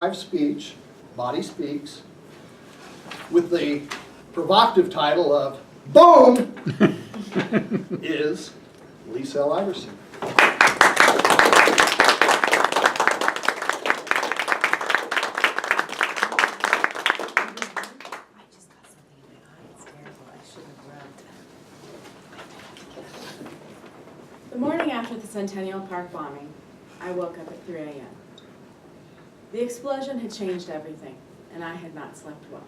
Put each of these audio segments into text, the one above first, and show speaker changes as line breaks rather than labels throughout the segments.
live speech, Body Speaks, with the provocative title of Boom, is Leisel Iverson.
The morning after the Centennial Park bombing, I woke up at 3 a.m. The explosion had changed everything, and I had not slept well,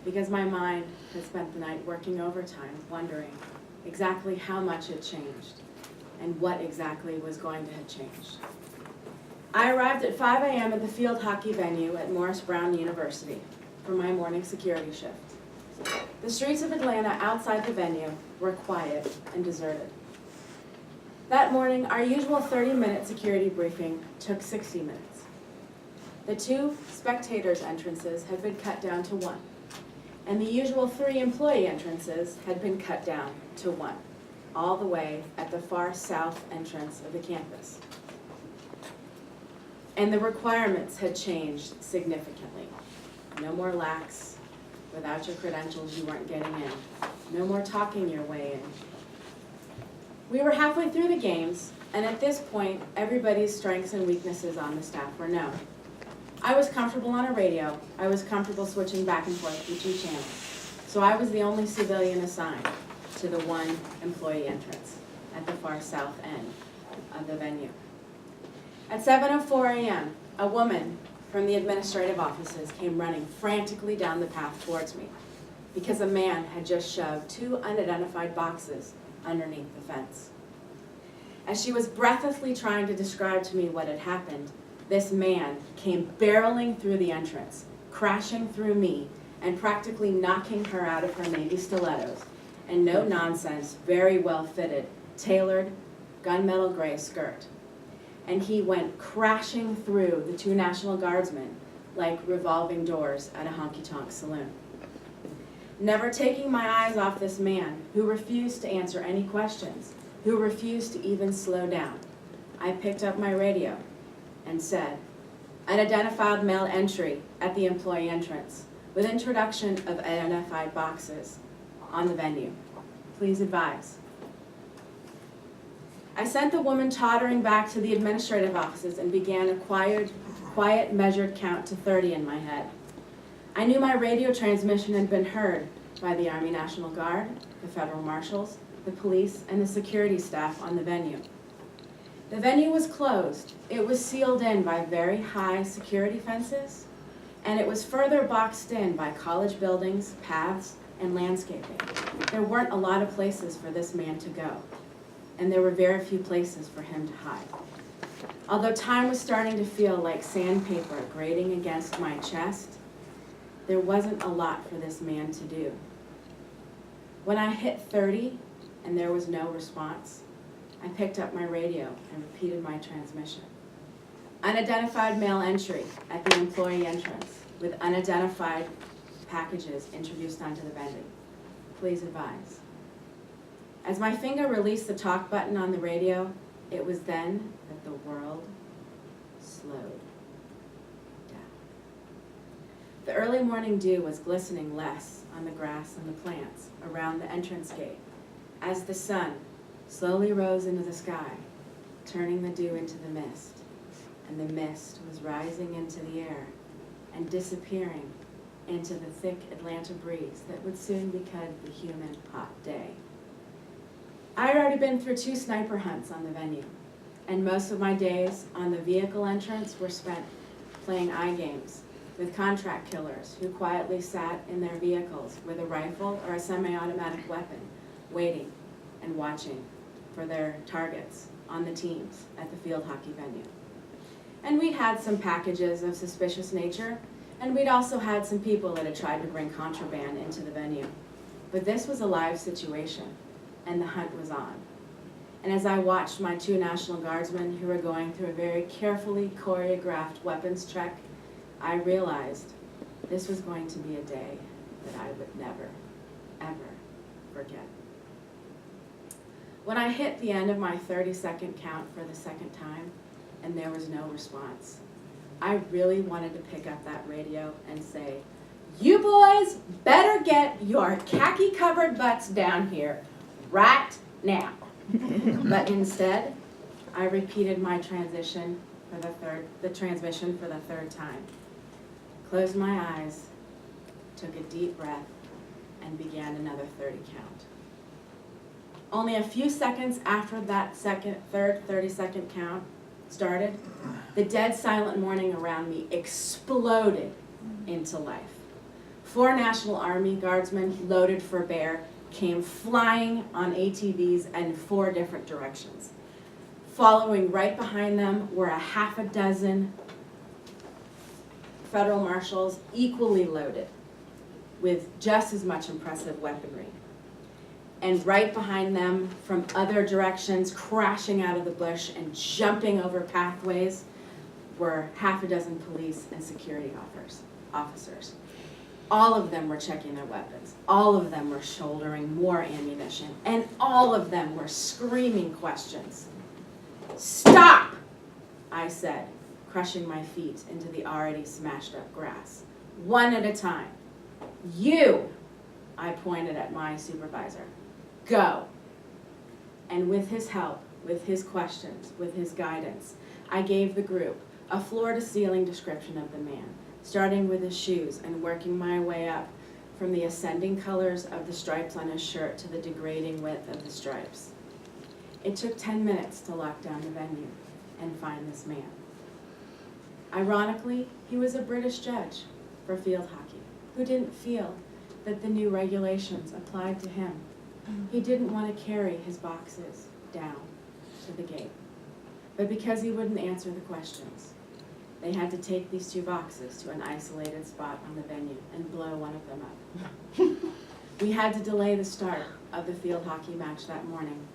because my mind had spent the night working overtime, wondering exactly how much had changed, and what exactly was going to have changed. I arrived at 5 a.m. at the field hockey venue at Morris Brown University for my morning security shift. The streets of Atlanta outside the venue were quiet and deserted. That morning, our usual 30-minute security briefing took 60 minutes. The 2 spectators' entrances had been cut down to 1, and the usual 3 employee entrances had been cut down to 1, all the way at the far south entrance of the campus. And the requirements had changed significantly. No more lax, without your credentials you weren't getting in. No more talking your way in. We were halfway through the games, and at this point, everybody's strengths and weaknesses on the staff were known. I was comfortable on a radio. I was comfortable switching back and forth between channels. So I was the only civilian assigned to the 1 employee entrance at the far south end of the venue. At 7:04 a.m., a woman from the administrative offices came running frantically down the path towards me because a man had just shoved 2 unidentified boxes underneath the fence. As she was breathlessly trying to describe to me what had happened, this man came barreling through the entrance, crashing through me, and practically knocking her out of her navy stilettos and no-nonsense, very well-fitted, tailored, gunmetal gray skirt. And he went crashing through the 2 National Guardsmen like revolving doors at a honky-tonk saloon. Never taking my eyes off this man, who refused to answer any questions, who refused to even slow down, I picked up my radio and said, "Unidentified male entry at the employee entrance, with introduction of identified boxes on the venue. Please advise." I sent the woman tottering back to the administrative offices and began a quiet measured count to 30 in my head. I knew my radio transmission had been heard by the Army National Guard, the Federal Marshals, the police, and the security staff on the venue. The venue was closed. It was sealed in by very high security fences, and it was further boxed in by college buildings, paths, and landscaping. There weren't a lot of places for this man to go, and there were very few places for him to hide. Although time was starting to feel like sandpaper grating against my chest, there wasn't a lot for this man to do. When I hit 30 and there was no response, I picked up my radio and repeated my transmission. Unidentified male entry at the employee entrance with unidentified packages introduced onto the venue. Please advise. As my finger released the talk button on the radio, it was then that the world slowed down. The early morning dew was glistening less on the grass and the plants around the entrance gate as the sun slowly rose into the sky, turning the dew into the mist, and the mist was rising into the air and disappearing into the thick Atlanta breeze that would soon become the humid, hot day. I had already been through 2 sniper hunts on the venue, and most of my days on the vehicle entrance were spent playing eye games with contract killers who quietly sat in their vehicles with a rifle or a semi-automatic weapon, waiting and watching for their targets on the teams at the field hockey venue. And we'd had some packages of suspicious nature, and we'd also had some people that had tried to bring contraband into the venue. But this was a live situation, and the hunt was on. And as I watched my 2 National Guardsmen who were going through a very carefully choreographed weapons check, I realized this was going to be a day that I would never, ever forget. When I hit the end of my 30-second count for the second time, and there was no response, I really wanted to pick up that radio and say, "You boys better get your khaki-covered butts down here right now." But instead, I repeated my transmission for the third time. Closed my eyes, took a deep breath, and began another 30 count. Only a few seconds after that third 30-second count started, the dead silent morning around me exploded into life. 4 National Army Guardsmen loaded for bear came flying on ATVs in 4 different directions. Following right behind them were a half a dozen federal marshals equally loaded with just as much impressive weaponry. And right behind them, from other directions, crashing out of the bush and jumping over pathways, were half a dozen police and security officers. All of them were checking their weapons. All of them were shouldering more ammunition. And all of them were screaming questions. "Stop!" I said, crushing my feet into the already smashed up grass. One at a time. "You," I pointed at my supervisor, "go." And with his help, with his questions, with his guidance, I gave the group a floor-to-ceiling description of the man, starting with his shoes and working my way up from the ascending colors of the stripes on his shirt to the degrading width of the stripes. It took 10 minutes to lock down the venue and find this man. Ironically, he was a British judge for field hockey who didn't feel that the new regulations applied to him. He didn't want to carry his boxes down to the gate. But because he wouldn't answer the questions, they had to take these 2 boxes to an isolated spot on the venue and blow one of them up. We had to delay the start of the field hockey match that morning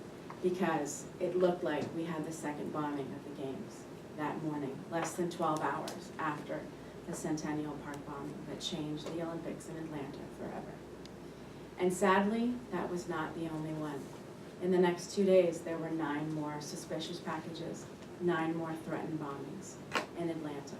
because it looked like we had the second bombing of the games that morning, less than 12 hours after the Centennial Park bombing that changed the Olympics in Atlanta forever. And sadly, that was not the only one. In the next 2 days, there were 9 more suspicious packages, 9 more threatened bombings in Atlanta.